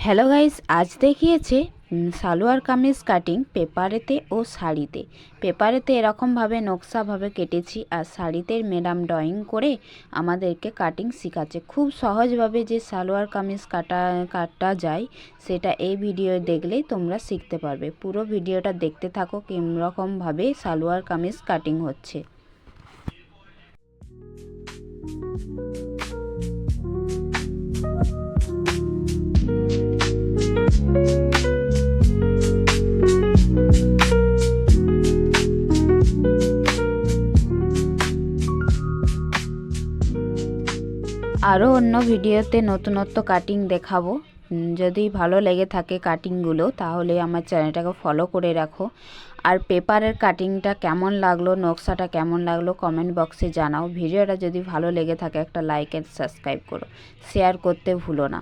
Hello guys, আজ দেখিয়েছে salwar kameez cutting পেপারেতে ও শাড়িতে। পেপারেতে এরকমভাবে নকশাভাবে কেটেছি, আর শাড়িতে ম্যাডাম ড্রয়িং করে আমাদেরকে কাটিং শেখাচ্ছে। খুব সহজভাবে যে সালোয়ার কামিজ কাটা যায় সেটা এই ভিডিও দেখলেই তোমরা শিখতে পারবে। পুরো ভিডিওটা দেখতে থাকো কীরকমভাবে সালোয়ার কামিজ কাটিং হচ্ছে। আরও অন্য ভিডিওতে নতুনত্ব কাটিং দেখাবো। যদি ভালো লেগে থাকে কাটিংগুলো তাহলে আমার চ্যানেলটাকে ফলো করে রাখো। আর পেপারের কাটিংটা কেমন লাগলো, নকশাটা কেমন লাগলো কমেন্ট বক্সে জানাও। ভিডিওটা যদি ভালো লেগে থাকে একটা লাইক এন্ড সাবস্ক্রাইব করো, শেয়ার করতে ভুলো না।